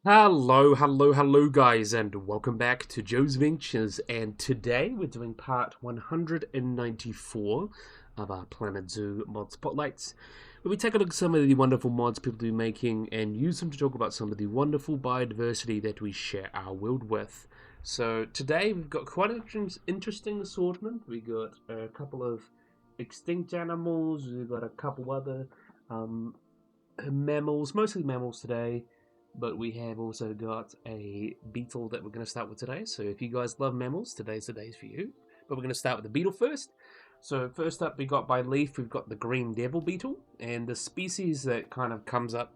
Hello guys, and welcome back to Joe's Ventures. And today we're doing part 194 of our Planet Zoo mod spotlights, where we take a look at some of the wonderful mods people do making and use them to talk about some of the wonderful biodiversity that we share our world with. So today we've got quite an interesting assortment. We got a couple of extinct animals, we've got a couple other um, mammals, mostly mammals today. But we have also got a beetle that we're going to start with today. So if you guys love mammals, today's the day for you. But we're going to start with the beetle first. So first up, we got by leaf, we've got the green devil beetle. And the species that kind of comes up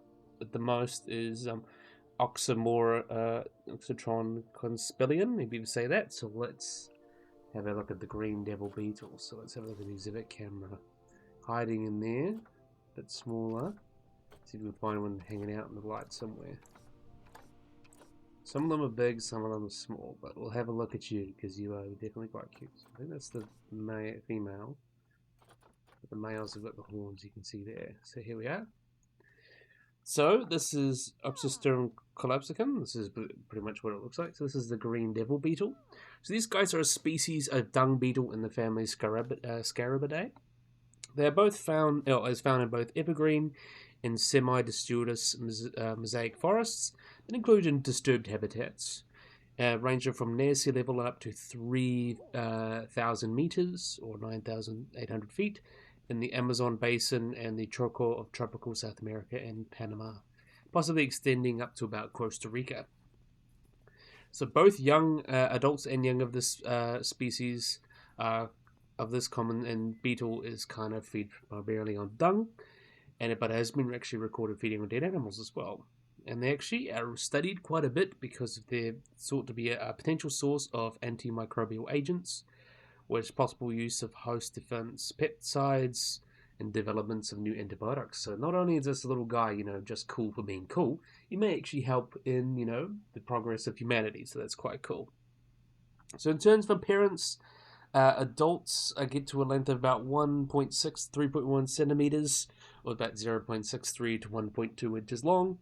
the most is Oxytron conspilium, if you say that. So let's have a look at the green devil beetle. So let's have a look at the exhibit camera. Hiding in there, a bit smaller. See if we can find one hanging out in the light somewhere. Some of them are big, some of them are small, but we'll have a look at you because you are definitely quite cute. So I think that's the female. But the males have got the horns, you can see there. So here we are. So this is Oxysterum collapsicum. This is pretty much what it looks like. So this is the green devil beetle. So these guys are a species of dung beetle in the family Scarabidae. They are both found in both evergreen and semi-deciduous mosaic forests that include in disturbed habitats, ranging from near sea level up to 3,000 meters or 9,800 feet in the Amazon basin and the tropical of tropical South America and Panama, possibly extending up to about Costa Rica. So both young adults and young of this species of this common and beetle is kind of feed primarily on dung, but it has been actually recorded feeding on dead animals as well. And they actually are studied quite a bit because they're thought to be a potential source of antimicrobial agents, with possible use of host defense peptides and developments of new antibiotics. So not only is this little guy, just cool for being cool, he may actually help in, the progress of humanity. So that's quite cool. So in terms of appearance, adults get to a length of about 1.6 3.1 centimeters, or about 0.63 to 1.2 inches long,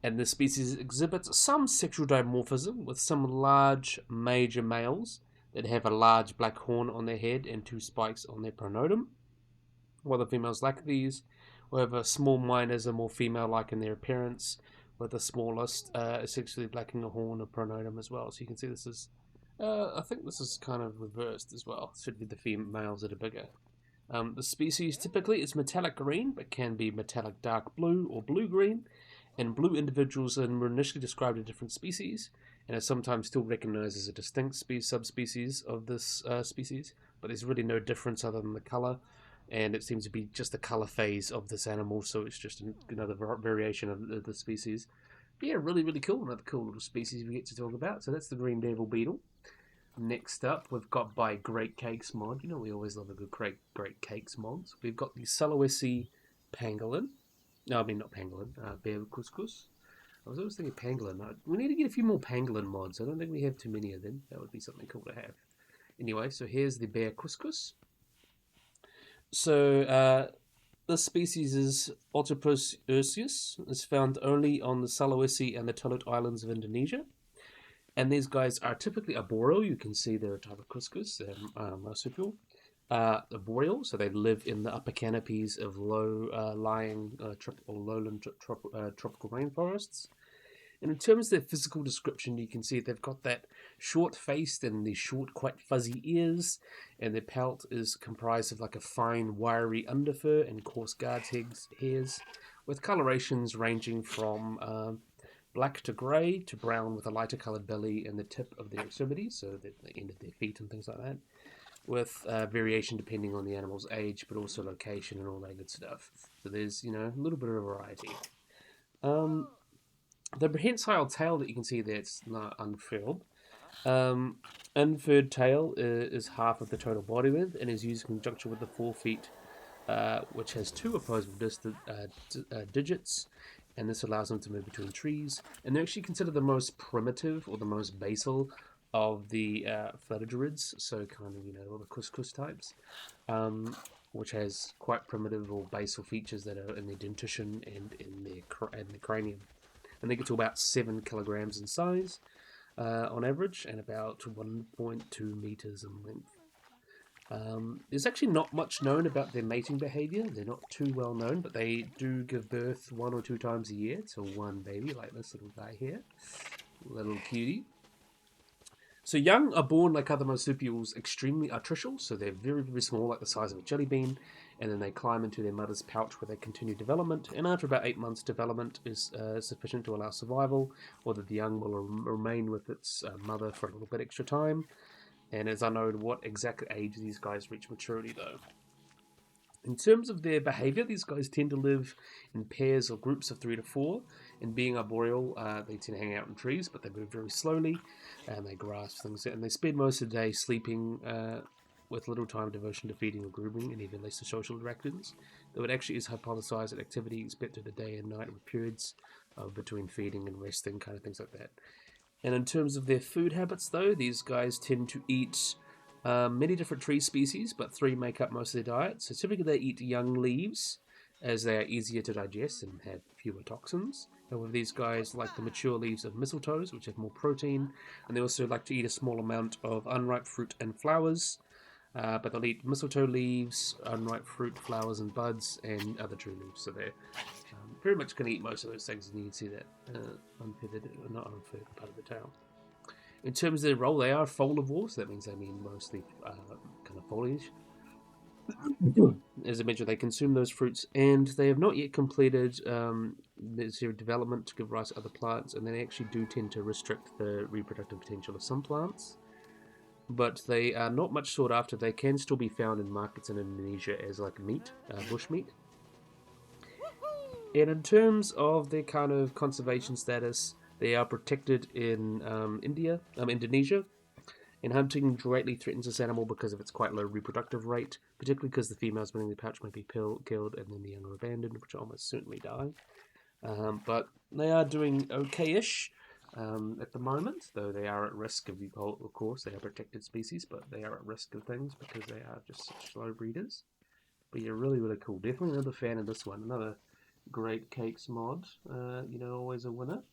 and the species exhibits some sexual dimorphism with some large major males that have a large black horn on their head and two spikes on their pronotum, while the females lack these. However, small minors are more female-like in their appearance, with the smallest essentially lacking a horn or pronotum as well. So you can see this is I think this is kind of reversed as well. It should be the females that are bigger. The species typically is metallic green, but can be metallic dark blue or blue-green, and blue individuals were initially described as different species, and are sometimes still recognized as a distinct subspecies of this species, but there's really no difference other than the color, and it seems to be just the color phase of this animal, so it's just another variation of the species. But yeah, really, really cool. Another cool little species we get to talk about. So that's the green devil beetle. Next up, we've got by Great Cakes mod. We always love a good Great Cakes mods. We've got the Sulawesi pangolin. No, I mean not pangolin. Bear couscous. I was always thinking pangolin. We need to get a few more pangolin mods. I don't think we have too many of them. That would be something cool to have. Anyway, so here's the bear couscous. So this species is Otopus urseus. It's found only on the Sulawesi and the Tolut Islands of Indonesia. And these guys are typically arboreal. You can see they're a type of couscous. They're marsupial. Arboreal, so they live in the upper canopies of low-lying lowland tropical rainforests. And in terms of their physical description, you can see they've got that short-faced and the short, quite fuzzy ears, and their pelt is comprised of like a fine, wiry underfur and coarse guard hairs, with colorations ranging from black to grey to brown with a lighter coloured belly and the tip of their extremities, so the end of their feet and things like that, with variation depending on the animal's age, but also location and all that good stuff. So there's, a little bit of variety. The prehensile tail that you can see there, it's not unfurled. Unfurled tail is half of the total body width and is used in conjunction with the 4 feet, which has two opposable digits, and this allows them to move between trees. And they're actually considered the most primitive or the most basal of the flatidurids, so kind of, all the couscous types, which has quite primitive or basal features that are in their dentition and in their cranium. and they get to about 7 kilograms in size on average, and about 1.2 meters in length. There's actually not much known about their mating behavior. They're not too well known, but they do give birth 1 or 2 times a year to one baby, like this little guy here. Little cutie. So young are born, like other marsupials, extremely artificial, so they're very, very small, like the size of a jelly bean, and then they climb into their mother's pouch where they continue development, and after about 8 months, development is sufficient to allow survival, or that the young will remain with its mother for a little bit extra time. And it's unknown what exact age these guys reach maturity, though. In terms of their behavior, these guys tend to live in pairs or groups of 3 to 4. And being arboreal, they tend to hang out in trees, but they move very slowly, and they grasp things, and they spend most of the day sleeping with little time devotion to feeding or grooming, and even less to social interactions. Though it actually is hypothesized that activity is spent the day and night with periods between feeding and resting, kind of things like that. And in terms of their food habits, though, these guys tend to eat many different tree species, but 3 make up most of their diet. So typically they eat young leaves, as they are easier to digest and have fewer toxins. However, these guys like the mature leaves of mistletoes, which have more protein, and they also like to eat a small amount of unripe fruit and flowers. But they'll eat mistletoe leaves, unripe fruit, flowers and buds, and other tree leaves. So they're pretty much going to eat most of those things, and you can see that unfeathered, not unfeathered part of the tail. In terms of their role, they are folivores, so that means they mean mostly kind of foliage. As I mentioned, they consume those fruits, and they have not yet completed their development to give rise to other plants, and they actually do tend to restrict the reproductive potential of some plants. But they are not much sought after. They can still be found in markets in Indonesia as like meat, bush meat. And in terms of their kind of conservation status, they are protected in Indonesia. And hunting greatly threatens this animal because of its quite low reproductive rate, particularly because the females within the pouch may be killed and then the young are abandoned, which almost certainly die. But they are doing okay-ish at the moment, though they are at risk of course, they are protected species, but they are at risk of things because they are just such slow breeders. But yeah, really, really cool. Definitely another fan of this one. Another great cakes mod. Always a winner.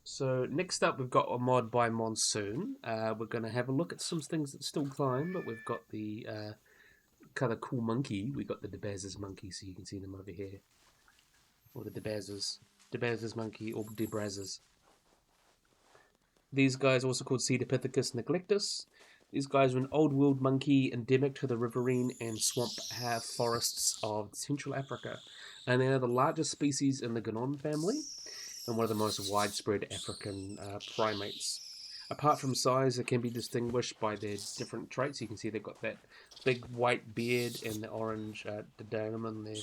So next up, we've got a mod by Monsoon. We're going to have a look at some things that still climb, but we've got the kind of cool monkey. We've got the Debracus monkey, so you can see them over here. Or the Debracus monkey, or Debracus. These guys are also called Debracus Neglectus. These guys are an old world monkey endemic to the riverine and swamp forests of Central Africa. And they are the largest species in the Ganon family, and one of the most widespread African primates. Apart from size, they can be distinguished by their different traits. You can see they've got that big white beard and the orange diadem on their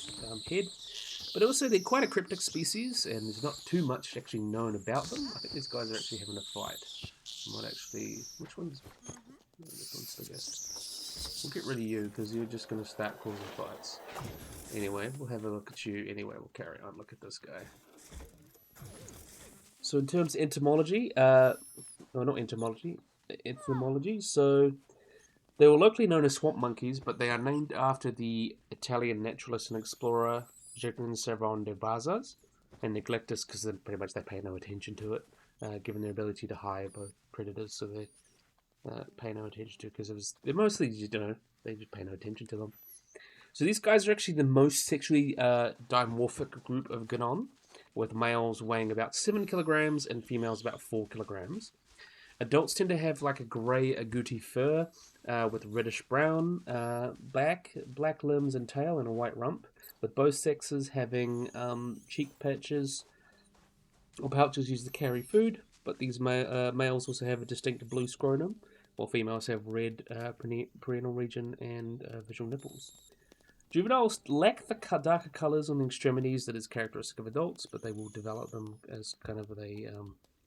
head. But also, they're quite a cryptic species, and there's not too much actually known about them. I think these guys are actually having a fight. Which one's... No, this one's the best. We'll get rid of you, because you're just going to start causing fights. Anyway, we'll have a look at you. Anyway, we'll carry on. Look at this guy. So in terms of etymology, etymology, so they were locally known as swamp monkeys, but they are named after the Italian naturalist and explorer Servan de Brazas, and Neglectus because pretty much they pay no attention to it, given their ability to hide both predators, so they pay no attention to it because they're mostly, they just pay no attention to them. So these guys are actually the most sexually dimorphic group of Ganon, with males weighing about 7 kilograms and females about 4 kilograms. Adults tend to have like a grey agouti fur with reddish brown, black limbs and tail, and a white rump, with both sexes having cheek patches or pouches used to carry food, but these males also have a distinct blue scrotum, while females have red perineal region and visual nipples. Juveniles lack the darker colours on the extremities that is characteristic of adults, but they will develop them as kind of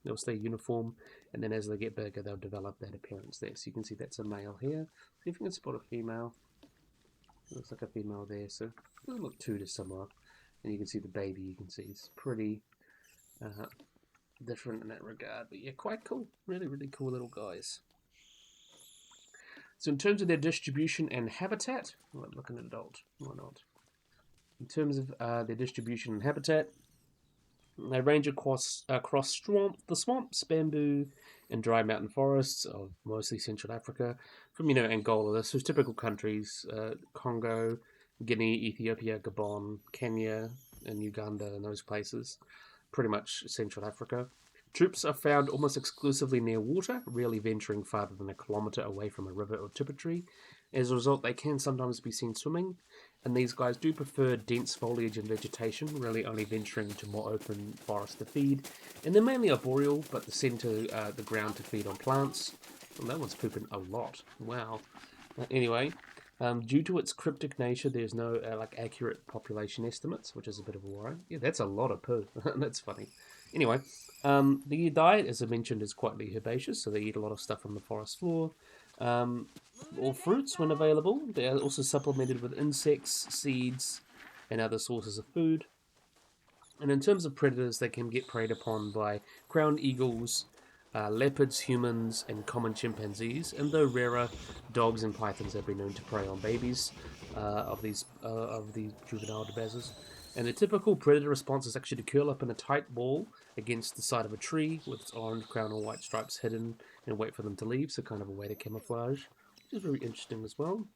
they'll stay uniform, and then as they get bigger, they'll develop that appearance there. So you can see that's a male here. See if you can spot a female. It looks like a female there, so it doesn't look too dissimilar. And you can see the baby, you can see it's pretty different in that regard. But yeah, quite cool. Really, really cool little guys. So in terms of their distribution and habitat, look at an adult, why not? In terms of their distribution and habitat, They range across the swamps, bamboo, and dry mountain forests of mostly Central Africa, from Angola. So typical countries: Congo, Guinea, Ethiopia, Gabon, Kenya, and Uganda, and those places. Pretty much Central Africa. Troops are found almost exclusively near water, rarely venturing farther than a kilometre away from a river or tributary. As a result, they can sometimes be seen swimming, and these guys do prefer dense foliage and vegetation, really only venturing to more open forest to feed. And they're mainly arboreal, but they send to the ground to feed on plants. Well, that one's pooping a lot. Wow. Anyway, due to its cryptic nature, there's no accurate population estimates, which is a bit of a worry. Yeah, that's a lot of poo. That's funny. Anyway, the diet, as I mentioned, is quite herbaceous, so they eat a lot of stuff from the forest floor. Or fruits when available. They are also supplemented with insects, seeds, and other sources of food. And in terms of predators, they can get preyed upon by crowned eagles, leopards, humans, and common chimpanzees. And though rarer, dogs and pythons have been known to prey on babies of the juvenile Debracus. And the typical predator response is actually to curl up in a tight ball against the side of a tree with its orange crown or white stripes hidden and wait for them to leave, so kind of a way to camouflage, which is very interesting as well.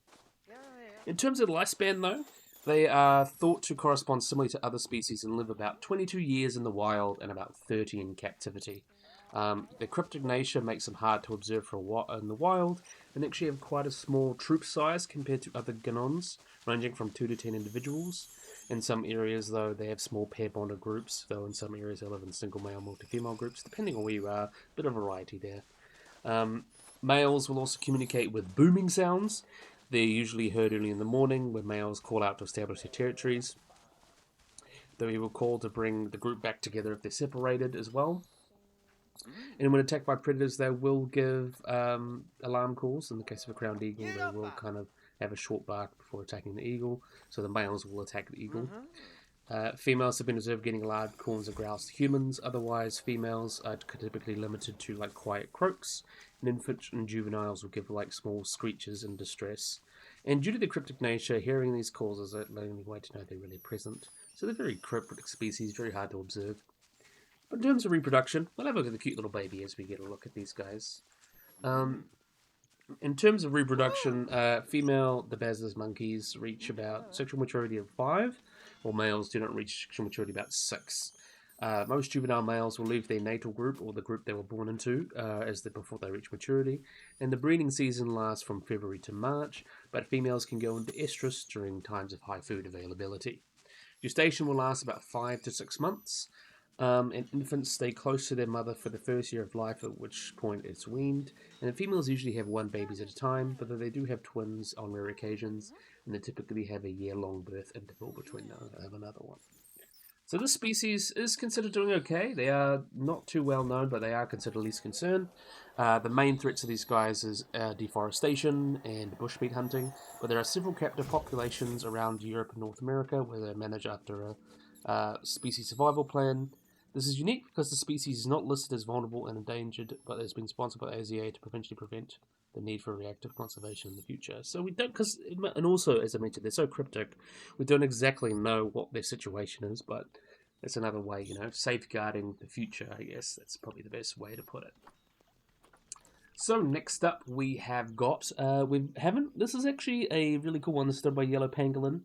In terms of lifespan, though, they are thought to correspond similarly to other species and live about 22 years in the wild and about 30 in captivity. Their cryptic nature makes them hard to observe in the wild, and actually have quite a small troop size compared to other ganons, ranging from 2 to 10 individuals. In some areas, though, they have small pair-bonded groups, though in some areas they live in single male, multi-female groups, depending on where you are. Bit of variety there. Males will also communicate with booming sounds. They're usually heard early in the morning, when males call out to establish their territories. They will call to bring the group back together if they're separated as well. And when attacked by predators, they will give alarm calls. In the case of a crowned eagle, they will kind of have a short bark before attacking the eagle, so the males will attack the eagle. Females have been observed getting loud calls and growls to humans. Otherwise, females are typically limited to quiet croaks, and infants and juveniles will give small screeches in distress. And due to their cryptic nature, hearing these calls is the only way to know they're really present. So they're very cryptic species, very hard to observe. But in terms of reproduction, we'll have a look at the cute little baby as we get a look at these guys. In terms of reproduction, female Debracus monkeys reach about sexual maturity of 5, while males do not reach sexual maturity about 6. Most juvenile males will leave their natal group, or the group they were born into, before they reach maturity, and the breeding season lasts from February to March, but females can go into estrus during times of high food availability. Gestation will last about 5 to 6 months. And infants stay close to their mother for the first year of life, at which point it's weaned. And the females usually have 1 baby at a time, but they do have twins on rare occasions, and they typically have a year-long birth interval between another one. So this species is considered doing okay. They are not too well known, but they are considered least concern. The main threats of these guys is deforestation and bushmeat hunting, but there are several captive populations around Europe and North America where they're managed after a species survival plan. This is unique because the species is not listed as vulnerable and endangered, but has been sponsored by ASEA to potentially prevent the need for reactive conservation in the future. So we don't, and also, as I mentioned, they're so cryptic, we don't exactly know what their situation is, but that's another way, safeguarding the future, I guess. That's probably the best way to put it. So next up we have got, this is actually a really cool one. This is done by Yellow Pangolin.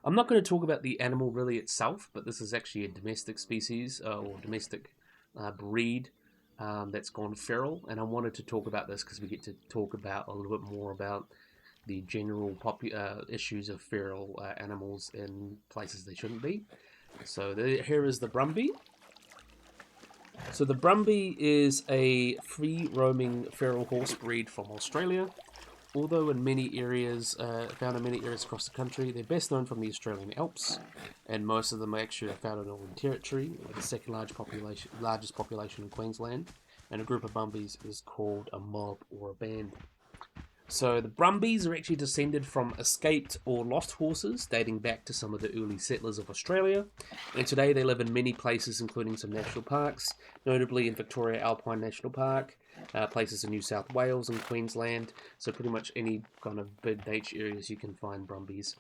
I'm not going to talk about the animal really itself, but this is actually a domestic species, or domestic breed that's gone feral, and I wanted to talk about this because we get to talk about a little bit more about the general issues of feral animals in places they shouldn't be. So here is the Brumby. So the Brumby is a free-roaming feral horse breed from Australia. Although in many areas, found in many areas across the country, they're best known from the Australian Alps, and most of them are actually found in Northern Territory, with the second largest population in Queensland, and a group of Brumbies is called a mob or a band. So the Brumbies are actually descended from escaped or lost horses, dating back to some of the early settlers of Australia, and today they live in many places, including some national parks, notably in Victoria Alpine National Park, places in New South Wales and Queensland, so pretty much any kind of big nature areas you can find Brumbies.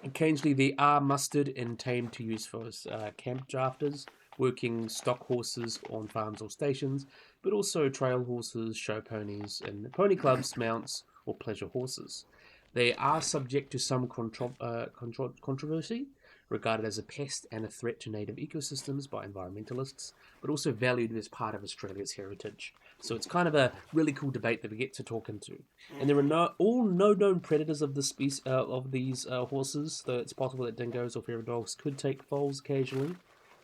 Occasionally, they are mustered and tamed to use for camp drafters, working stock horses on farms or stations, but also trail horses, show ponies, and pony clubs, mounts, or pleasure horses. They are subject to some controversy, regarded as a pest and a threat to native ecosystems by environmentalists, but also valued as part of Australia's heritage. So it's kind of a really cool debate that we get to talk into. And there are no known predators of the species of these horses, though it's possible that dingoes or feral dogs could take foals occasionally.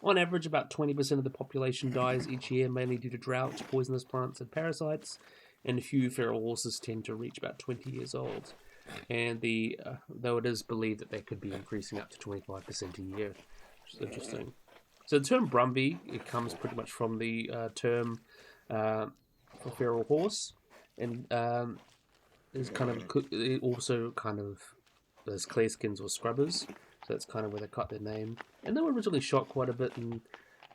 On average, about 20% of the population dies each year, mainly due to drought, poisonous plants, and parasites. And a few feral horses tend to reach about 20 years old. And though it is believed that they could be increasing up to 25% a year, which is interesting. So the term Brumby, it comes pretty much from the term for feral horse, and is kind of also kind of those clearskins or scrubbers. So that's kind of where they got their name. And they were originally shot quite a bit, and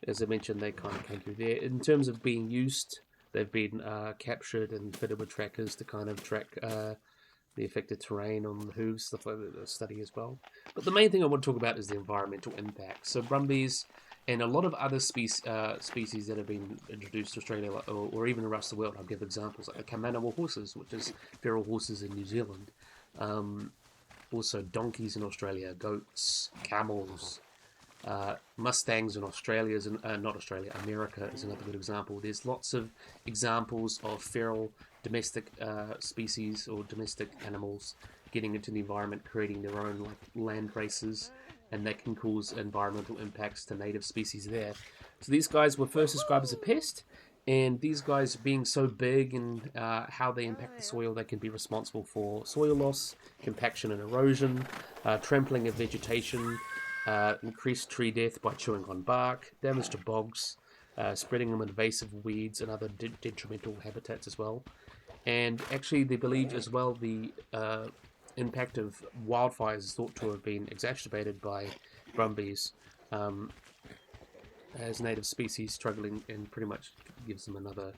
as I mentioned, they kind of came through there. In terms of being used, they've been captured and fitted with trackers to kind of track the affected terrain on the hooves, stuff like that, study as well. But the main thing I want to talk about is the environmental impact. So Brumbies and a lot of other species that have been introduced to Australia or even the rest of the world. I'll give examples like the Kamanawa horses, which is feral horses in New Zealand. Also donkeys in Australia, goats, camels, Mustangs in Australia, not Australia, America is another good example. There's lots of examples of feral domestic species or domestic animals getting into the environment, creating their own land races, and that can cause environmental impacts to native species there. So these guys were first described as a pest, and these guys being so big and how they impact the soil, they can be responsible for soil loss, compaction and erosion, trampling of vegetation, increased tree death by chewing on bark, damage to bogs, spreading of invasive weeds and other detrimental habitats as well. And actually, they believe as well the impact of wildfires is thought to have been exacerbated by brumbies as native species struggling, and pretty much gives them another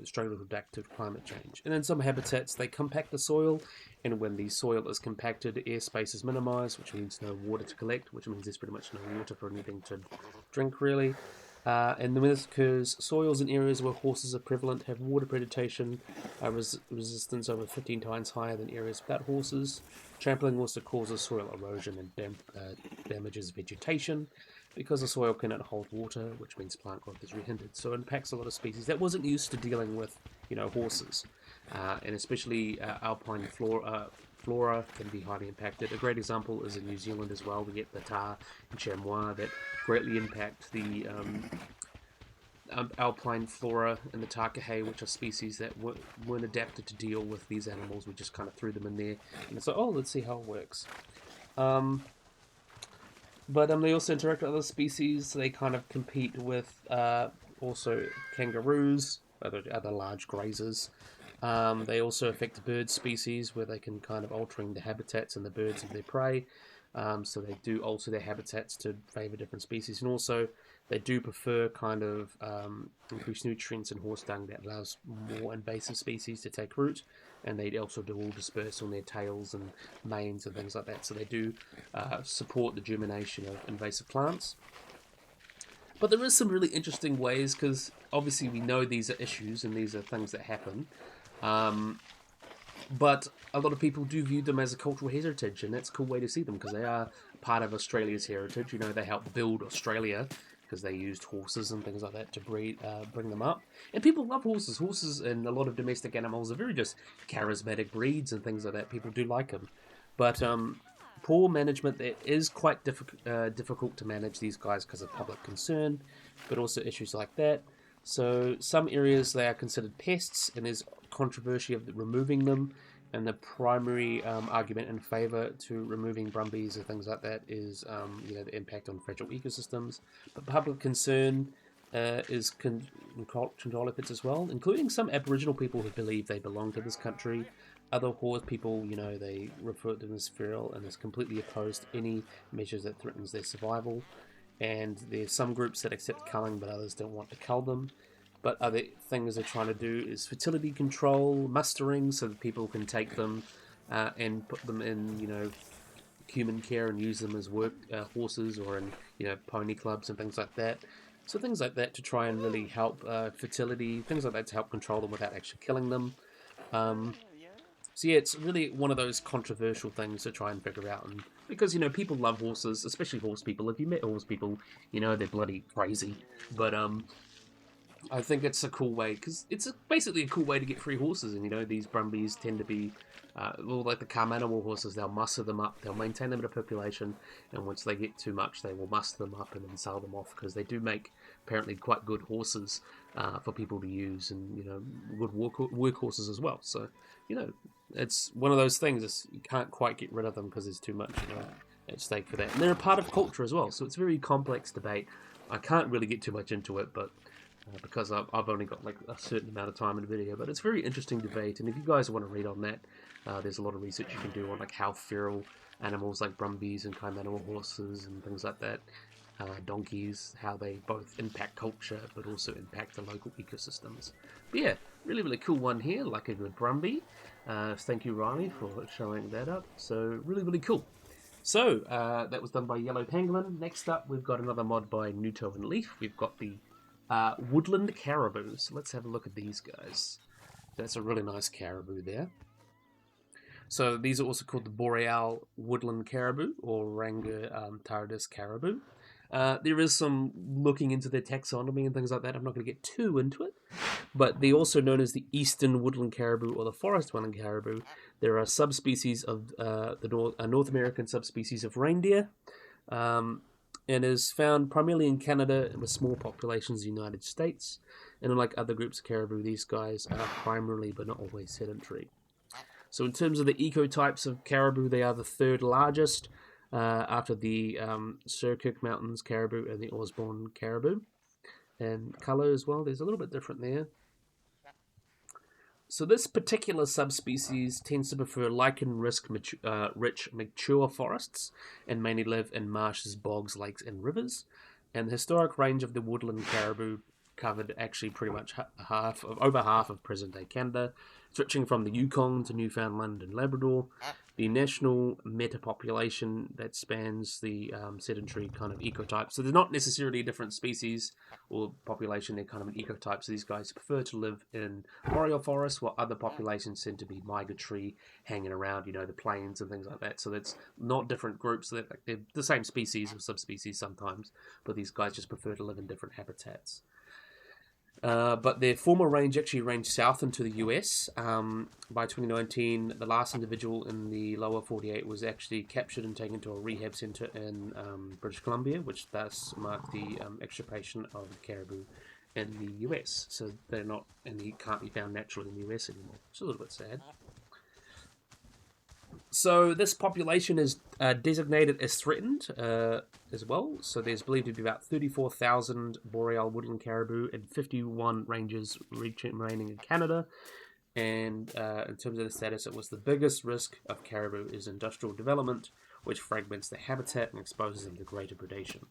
struggle to adapt to climate change. And in some habitats, they compact the soil, and when the soil is compacted, airspace is minimized, which means no water to collect, which means there's pretty much no water for anything to drink, really. And when this occurs, soils in areas where horses are prevalent have water predation resistance over 15 times higher than areas without horses. Trampling also causes soil erosion and damages vegetation because the soil cannot hold water, which means plant growth is hindered. So it impacts a lot of species that wasn't used to dealing with, horses, and especially alpine flora can be highly impacted. A great example is in New Zealand as well. We get the tahr and chamois that greatly impact the alpine flora and the takahe, which are species that weren't adapted to deal with these animals. We just kind of threw them in there, and it's like, oh, let's see how it works. But they also interact with other species. They kind of compete with also kangaroos, other large grazers. They also affect bird species, where they can kind of altering the habitats and the birds of their prey. So they do alter their habitats to favour different species, and also they do prefer kind of increased nutrients in horse dung that allows more invasive species to take root, and they also do all disperse on their tails and manes and things like that. So they do support the germination of invasive plants. But there is some really interesting ways, because obviously we know these are issues and these are things that happen. But a lot of people do view them as a cultural heritage, and that's a cool way to see them, because they are part of Australia's heritage. They help build Australia, because they used horses and things like that to bring them up. And people love horses. Horses and a lot of domestic animals are very just charismatic breeds and things like that. People do like them. But poor management, it is quite difficult to manage these guys because of public concern, but also issues like that. So some areas they are considered pests, and there's controversy of removing them. And the primary argument in favour to removing brumbies and things like that is, the impact on fragile ecosystems. But public concern is control efforts as well, including some Aboriginal people who believe they belong to this country. Other horse people, they refer to them as feral and is completely opposed to any measures that threatens their survival. And there's some groups that accept culling, but others don't want to cull them. But other things they're trying to do is fertility control, mustering, so that people can take them and put them in, human care and use them as work horses or in pony clubs and things like that. So things like that to try and really help fertility, things like that to help control them without actually killing them. So yeah, it's really one of those controversial things to try and figure out, and because people love horses, especially horse people. If you met horse people, they're bloody crazy. But I think it's a cool way because it's basically a cool way to get free horses, and these Brumbies tend to be, like the calm animal horses. They'll muster them up, they'll maintain them in a population, and once they get too much, they will muster them up and then sell them off because they do make apparently quite good horses for people to use, and good work horses as well. So it's one of those things. You can't quite get rid of them because there's too much at stake for that, and they're a part of culture as well. So it's a very complex debate. I can't really get too much into it, but because I've only got like a certain amount of time in the video, but it's a very interesting debate, and if you guys want to read on that, there's a lot of research you can do on like how feral animals like Brumbies and kind animal horses and things like that, donkeys, how they both impact culture but also impact the local ecosystems. But yeah, really, really cool one here, like a good Brumby. Thank you, Riley, for showing that up. So really, really cool. So that was done by Yellow Pangolin. Next up, we've got another mod by Nuto and Leaf. We've got the Woodland Caribou. So let's have a look at these guys. That's a really nice caribou there. So these are also called the Boreal Woodland Caribou or Ranger Tardis Caribou. There is some looking into their taxonomy and things like that. I'm not going to get too into it. But they're also known as the Eastern Woodland Caribou or the Forest Woodland Caribou. There are subspecies of a North American subspecies of reindeer. And is found primarily in Canada with small populations in the United States. And unlike other groups of caribou, these guys are primarily but not always sedentary. So in terms of the ecotypes of caribou, they are the third largest after the Selkirk Mountains caribou and the Osborne caribou. And colour as well, there's a little bit different there. So this particular subspecies tends to prefer lichen-rich mature forests and mainly live in marshes, bogs, lakes, and rivers. And the historic range of the woodland caribou covered actually pretty much over half of present-day Canada, switching from the Yukon to Newfoundland and Labrador. The national metapopulation that spans the sedentary kind of ecotype. So they're not necessarily a different species or population, they're kind of an ecotype. So these guys prefer to live in boreal forests, while other populations tend to be migratory, hanging around, the plains and things like that. So that's not different groups. They're the same species or subspecies sometimes, but these guys just prefer to live in different habitats. But their former range actually ranged south into the US. By 2019, the last individual in the lower 48 was actually captured and taken to a rehab center in British Columbia, which thus marked the extirpation of the caribou in the US. So they're not, and they can't be found naturally in the US anymore. It's a little bit sad. So this population is designated as threatened as well. So there's believed to be about 34,000 boreal woodland caribou and 51 ranges remaining in Canada. And in terms of the status, it was the biggest risk of caribou is industrial development, which fragments their habitat and exposes them to greater predation.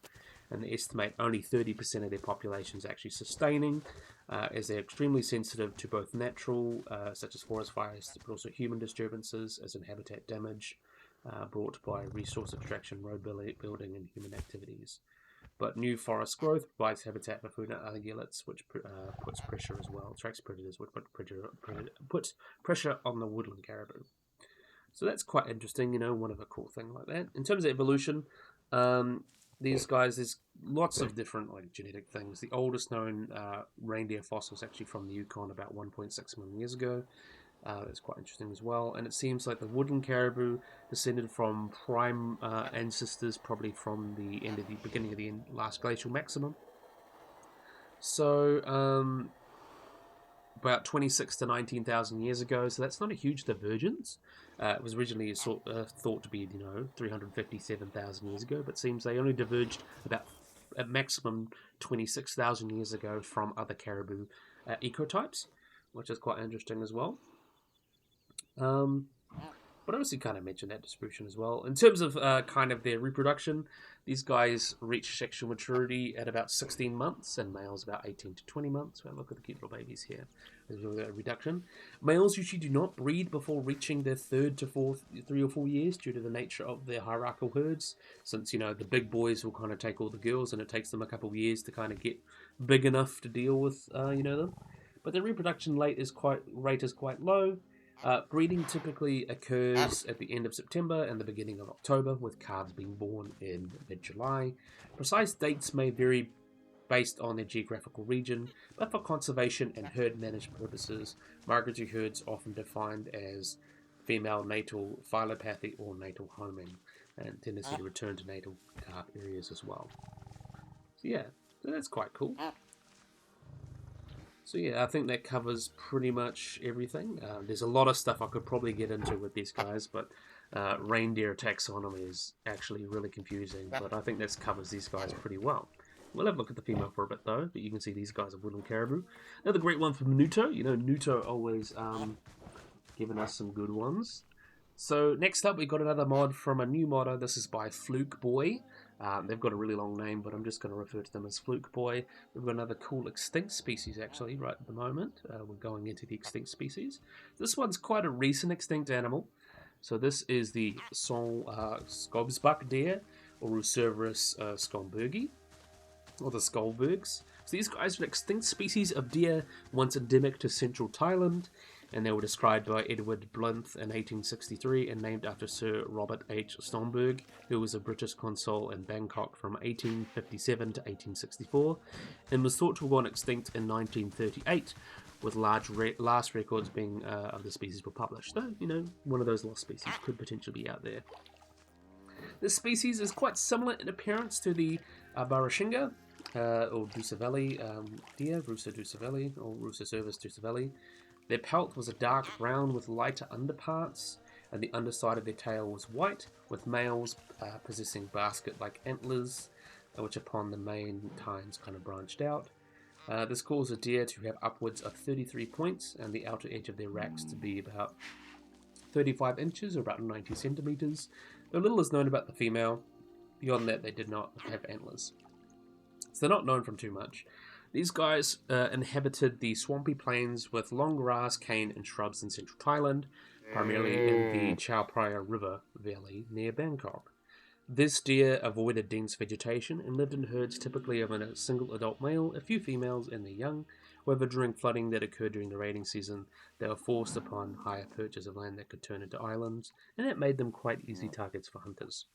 And they estimate only 30% of their population is actually sustaining, as they're extremely sensitive to both natural, such as forest fires, but also human disturbances, as in habitat damage brought by resource extraction, road building, and human activities. But new forest growth provides habitat for food and other ungulates, which puts pressure as well, attracts predators, which puts pressure on the woodland caribou. So that's quite interesting, one of a cool thing like that. In terms of evolution, these guys, there's lots of different genetic things. The oldest known reindeer fossil is actually from the Yukon about 1.6 million years ago. That's quite interesting as well. And it seems like the woodland caribou descended from prime ancestors, probably from the beginning of the last glacial maximum. So about 26 to 19,000 years ago. So that's not a huge divergence. It was originally thought to be 357,000 years ago, but seems they only diverged about at maximum 26,000 years ago from other caribou ecotypes, which is quite interesting as well. But I also kind of mentioned that distribution as well. In terms of kind of their reproduction, these guys reach sexual maturity at about 16 months, and males about 18 to 20 months. Well, look at the cute little babies here. There's a reduction. Males usually do not breed before reaching their 3 or 4 years due to the nature of their hierarchical herds. Since, you know, the big boys will kind of take all the girls, and it takes them a couple of years to kind of get big enough to deal with, them. But the reproduction rate is quite low. Breeding typically occurs at the end of September and the beginning of October, with calves being born in mid-July. Precise dates may vary based on their geographical region, but for conservation and herd management purposes, migratory herds are often defined as female natal phylopathy or natal homing, and tendency to return to natal calf areas as well. So yeah, so that's quite cool. So yeah, I think that covers pretty much everything. There's a lot of stuff I could probably get into with these guys, but reindeer taxonomy is actually really confusing, but I think that covers these guys pretty well. We'll have a look at the female for a bit though, but you can see these guys are Woodland Caribou. Another great one from Nuto. You know, Nuto always giving us some good ones. So next up, we got another mod from a new modder. This is by Fluke Boy. They've got a really long name, but I'm just going to refer to them as Fluke Boy. We've got another cool extinct species, actually, right at the moment. We're going into the extinct species. This one's quite a recent extinct animal. So this is the Scobsuck Deer, or Rucerus scombergi, or the Skolbergs. So these guys are an extinct species of deer once endemic to central Thailand, and they were described by Edward Blyth in 1863 and named after Sir Robert H. Stomberg, who was a British consul in Bangkok from 1857 to 1864, and was thought to have gone extinct in 1938, with last records being of the species were published. Though, you know, one of those lost species could potentially be out there. This species is quite similar in appearance to the Barashinga, or Dusavelli deer, Rusa Dusavelli, or Rusacervus dusavelli. Their pelt was a dark brown with lighter underparts, and the underside of their tail was white, with males possessing basket-like antlers, which upon the main tines kind of branched out. This caused a deer to have upwards of 33 points, and the outer edge of their racks to be about 35 inches, or about 90 centimeters. Though little is known about the female. Beyond that, they did not have antlers. So they're not known from too much. These guys inhabited the swampy plains with long grass, cane, and shrubs in central Thailand, primarily in the Chao Phraya River valley near Bangkok. This deer avoided dense vegetation and lived in herds typically of a single adult male, a few females, and their young. However, during flooding that occurred during the raiding season, they were forced upon higher purchase of land that could turn into islands, and that made them quite easy targets for hunters.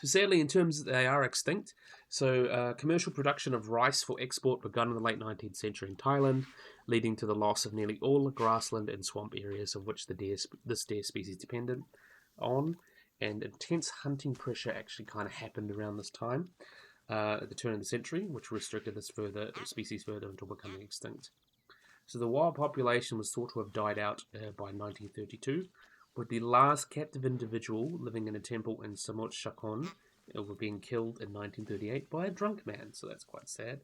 So sadly, in terms of they are extinct, so commercial production of rice for export began in the late 19th century in Thailand, leading to the loss of nearly all the grassland and swamp areas of which this deer species depended on, and intense hunting pressure actually kind of happened around this time, at the turn of the century, which restricted this species further until becoming extinct. So the wild population was thought to have died out by 1932, with the last captive individual living in a temple in Samut Chakon being killed in 1938 by a drunk man, so that's quite sad.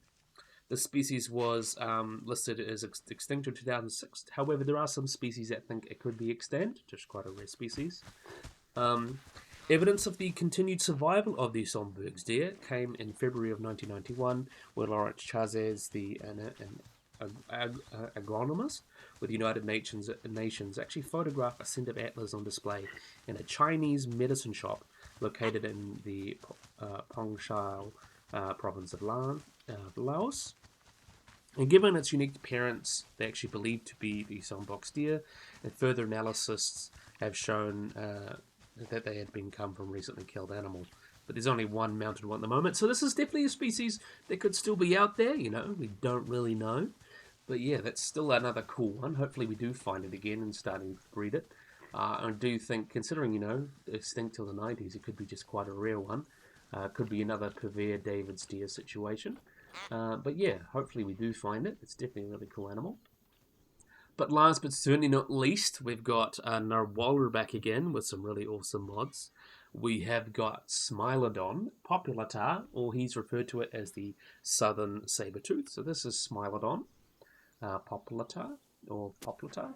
The species was listed as extinct in 2006. However, there are some species that think it could be extant, just quite a rare species. Evidence of the continued survival of the Somberg's deer came in February of 1991, where Lawrence Chazes, the agronomist with the United Nations actually photographed a set of antlers on display in a Chinese medicine shop located in the Pongshao province of Laos. And given its unique appearance, they actually believed to be the Somberg's deer, and further analysis have shown that they had come from recently killed animal. But there's only one mounted one at the moment, so this is definitely a species that could still be out there, you know, we don't really know. But yeah, that's still another cool one. Hopefully we do find it again and starting to breed it. I do think, considering, you know, extinct till the 90s, it could be just quite a rare one. Could be another Purveyor David's deer situation. But yeah, hopefully we do find it. It's definitely a really cool animal. But last but certainly not least, we've got Narwhal back again with some really awesome mods. We have got Smileodon populata, or he's referred to it as the Southern Sabertooth. So this is Smileodon populata, or populata.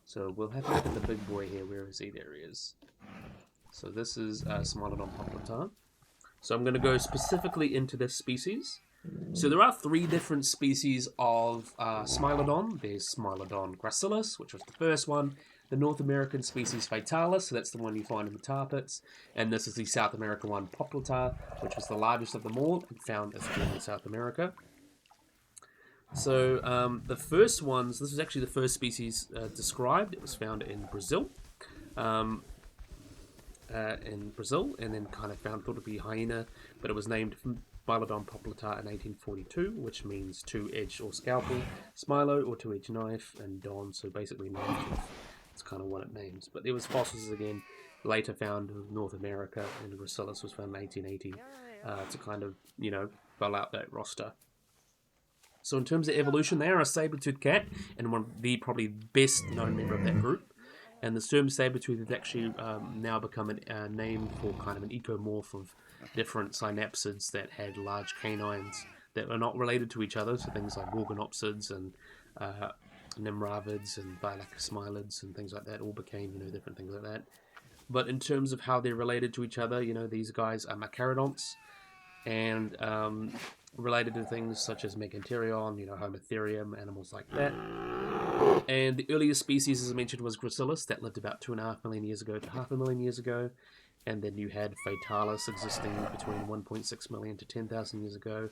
So we'll have to look at the big boy here. Where is he? There he is. So this is Smileodon poplita. So I'm going to go specifically into this species. So there are 3 different species of Smileodon. There's Smileodon gracilis, which was the first one. The North American species Fatalis, so that's the one you find in the tar pits. And this is the South American one, Poplita, which was the largest of them all and found in South America. So the first ones, this was actually the first species described. It was found in Brazil. And then kind of found thought to be hyena, but it was named Smileodon poplita in 1842, which means two-edged or scalpel, Smilo or two-edged knife, and Don, so basically knife. It's kind of what it names. But there was fossils again later found in North America, and Gracilis was found in 1880 to kind of, fill out that roster. So in terms of evolution, they are a saber-toothed cat, and one of the probably best known member of that group. And the term saber-tooth has actually now become a name for kind of an ecomorph of different synapsids that had large canines that are not related to each other. So things like Gorgonopsids and Nimravids and Thylacismylids and things like that all became, different things like that. But in terms of how they're related to each other, these guys are Macarodonts and related to things such as Meganterion, Homotherium, animals like that. And the earliest species, as I mentioned, was Gracilis, that lived about 2.5 million years ago to 500 million years ago. And then you had Fatalis existing between 1.6 million to 10,000 years ago.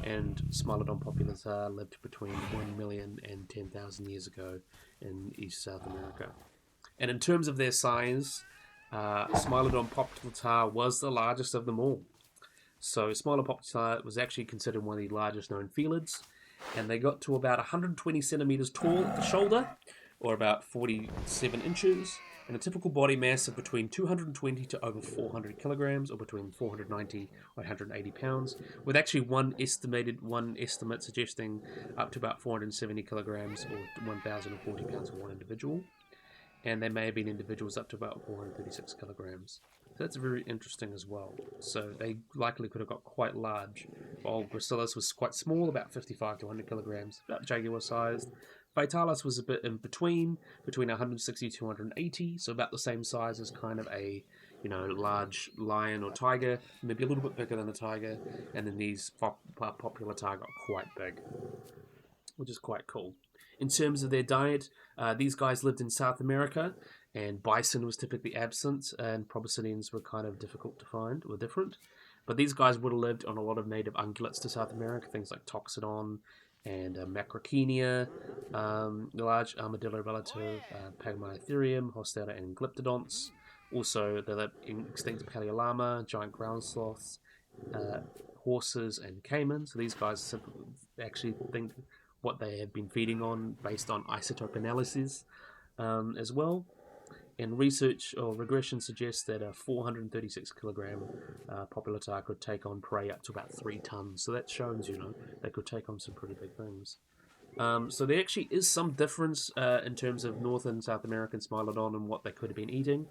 And Smileodon populata lived between 1 million and 10,000 years ago in East South America. And in terms of their size, Smileodon populata was the largest of them all. So Smileodon populata was actually considered one of the largest known felids. And they got to about 120 centimeters tall at the shoulder, or about 47 inches, and a typical body mass of between 220 to over 400 kilograms, or between 490 or 180 pounds, with actually one estimate suggesting up to about 470 kilograms, or 1,040 pounds for one individual. And there may have been individuals up to about 436 kilograms. So that's very interesting as well. So they likely could have got quite large. While Gracilis was quite small, about 55 to 100 kilograms, about jaguar sized. Fatalis was a bit in between 160 to 180, so about the same size as kind of a, large lion or tiger, maybe a little bit bigger than a tiger. And then these populata got quite big, which is quite cool. In terms of their diet, these guys lived in South America, and bison was typically absent, and proboscideans were kind of difficult to find, or different. But these guys would have lived on a lot of native ungulates to South America, things like Toxodon and Macrauchenia, the large armadillo relative, Pygmalietherium, Hostera, and Glyptodonts. Also, the extinct Paleolama, giant ground sloths, horses, and caimans. So these guys actually think what they have been feeding on based on isotope analysis as well. And research or regression suggests that a 436 kilogram populata could take on prey up to about 3 tons. So that shows, they could take on some pretty big things. So there actually is some difference in terms of North and South American Smileodon and what they could have been eating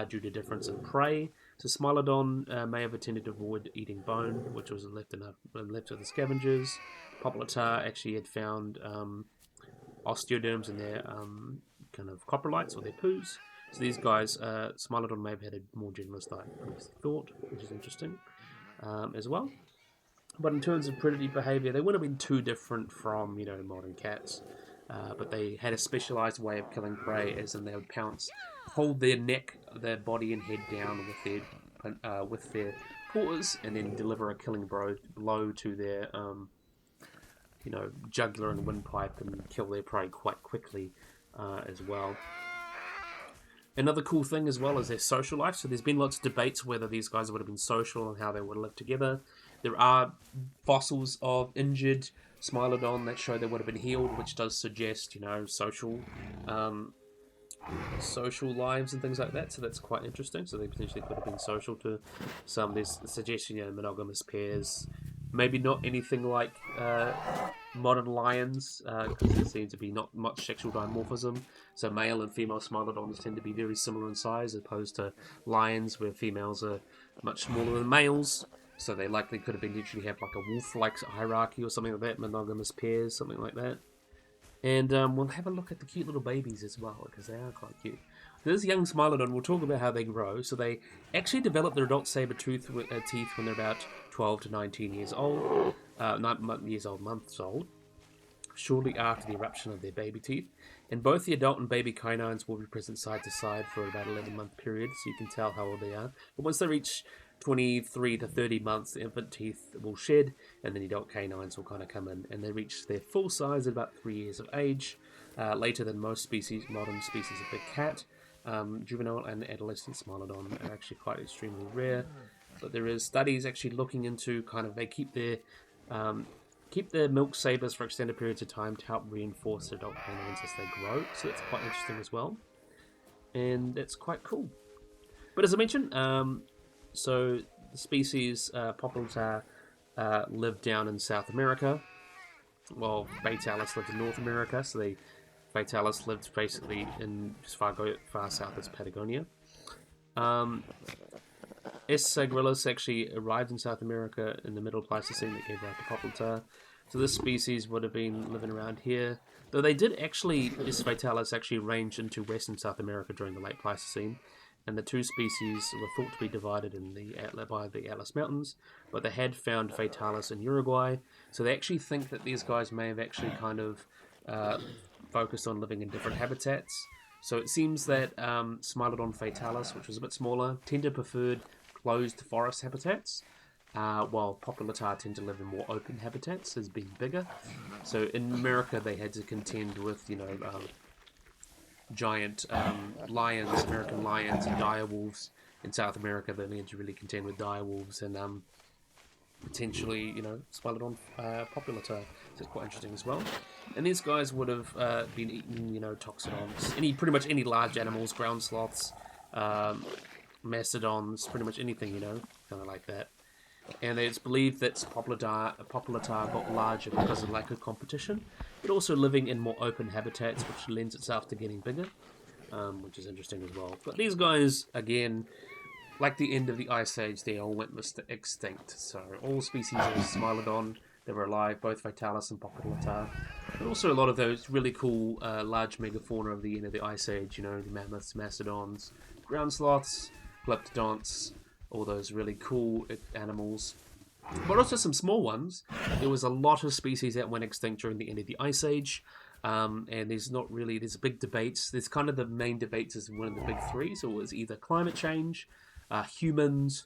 due to difference in prey. So Smileodon may have tended to avoid eating bone, which was left to the scavengers. Populata actually had found osteoderms in their kind of coprolites or their poos. So these guys, Smileodon may have had a more generalist diet than previously thought, which is interesting as well. But in terms of predator behavior, they wouldn't have been too different from, modern cats. But they had a specialized way of killing prey, as in they would pounce, hold their neck, their body and head down with their paws, and then deliver a killing blow to their, jugular and windpipe and kill their prey quite quickly as well. Another cool thing as well is their social life. So there's been lots of debates whether these guys would have been social and how they would have lived together. There are fossils of injured Smileodon that show they would have been healed, which does suggest, social lives and things like that. So that's quite interesting. So they potentially could have been social to some. There's suggestion, monogamous pairs. Maybe not anything like modern lions, because there seems to be not much sexual dimorphism. So male and female Smileodons tend to be very similar in size, as opposed to lions, where females are much smaller than males. So they likely could have been literally have like a wolf-like hierarchy or something like that, monogamous pairs, something like that. And we'll have a look at the cute little babies as well, because they are quite cute. This young Smileodon, we'll talk about how they grow. So they actually develop their adult saber-tooth teeth when they're about 12 to 19 years old, months old, shortly after the eruption of their baby teeth. And both the adult and baby canines will be present side to side for about 11-month period, so you can tell how old they are. But once they reach 23 to 30 months, the infant teeth will shed, and then the adult canines will kind of come in, and they reach their full size at about 3 years of age, later than most species, modern species of big cat. Juvenile and adolescent Smileodon are actually quite extremely rare, but there is studies actually looking into kind of, they keep their milk sabers for extended periods of time to help reinforce adult canines as they grow, so it's quite interesting as well, and it's quite cool. But as I mentioned, so the species Populata lived down in South America, while Fatalis lived in North America. So Fatalis lived basically in as far south as Patagonia. S. gryllus actually arrived in South America in the Middle Pleistocene that gave rise to Populata. So this species would have been living around here, though they did actually, S. fatalis actually range into western South America during the late Pleistocene, and the two species were thought to be divided by the Atlas Mountains, but they had found fatalis in Uruguay, so they actually think that these guys may have actually kind of focused on living in different habitats. So it seems that Smileodon fatalis, which was a bit smaller, tended preferred closed forest habitats, while Populata tend to live in more open habitats as being bigger. So in America they had to contend with, giant lions, American lions, and direwolves. In South America they had to really contend with direwolves and potentially, Smileodon Populata. So it's quite interesting as well. And these guys would have been eating, toxodons, pretty much any large animals, ground sloths, mastodons, pretty much anything, kind of like that. And it's believed that Populata got larger because of lack of competition, but also living in more open habitats, which lends itself to getting bigger, which is interesting as well. But these guys, again, like the end of the Ice Age, they all went extinct. So all species of Smileodon that were alive, both Fatalis and Populata, but also a lot of those really cool large megafauna of the end of the Ice Age, the mammoths, mastodons, ground sloths, glyptodonts, all those really cool animals, but also some small ones. There was a lot of species that went extinct during the end of the Ice Age, and there's a big debates. There's kind of the main debates is one of the big three, so it was either climate change, humans,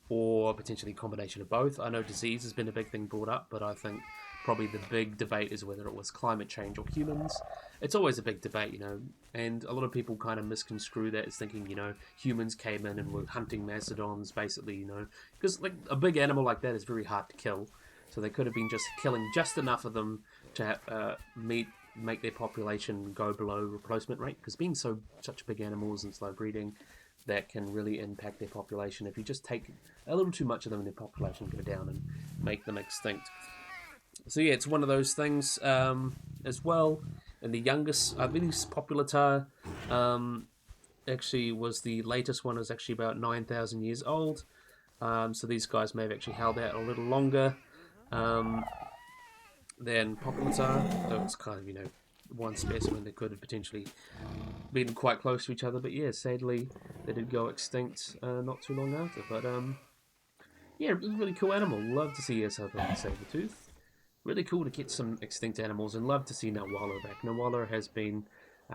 or potentially a combination of both. I know disease has been a big thing brought up, but I think probably the big debate is whether it was climate change or humans. It's always a big debate, and a lot of people kind of misconstrue that as thinking, humans came in and were hunting mastodons, basically, because like a big animal like that is very hard to kill, so they could have been just killing just enough of them to make their population go below replacement rate, because being such big animals and slow breeding, that can really impact their population. If you just take a little too much of them, their population go down and make them extinct. So yeah, it's one of those things as well. And the youngest, I believe, Populata actually was the latest one. Was actually about 9,000 years old. So these guys may have actually held out a little longer than Populata. Though it's kind of one specimen that could have potentially been quite close to each other. But yeah, sadly they did go extinct not too long after. But yeah, it was a really cool animal. Love to see us have a saber-tooth. Really cool to get some extinct animals, and love to see Nawala back. Nawala has been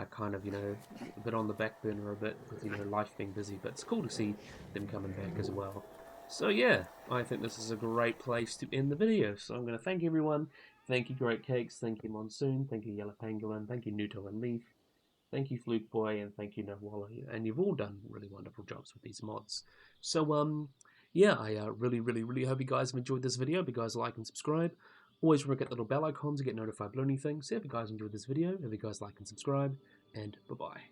kind of, a bit on the back burner a bit with, life being busy, but it's cool to see them coming back as well. So yeah, I think this is a great place to end the video. So I'm going to thank everyone. Thank you, Great Cakes. Thank you, Monsoon. Thank you, Yellow Pangolin. Thank you, Nuto and Leaf. Thank you, Fluke Boy, and thank you, Nawala. And you've all done really wonderful jobs with these mods. So yeah, I really, really, really hope you guys have enjoyed this video. Hope you guys like and subscribe. Always remember to get the little bell icon to get notified about anything. So if you guys enjoyed this video, if you guys like and subscribe, and bye-bye.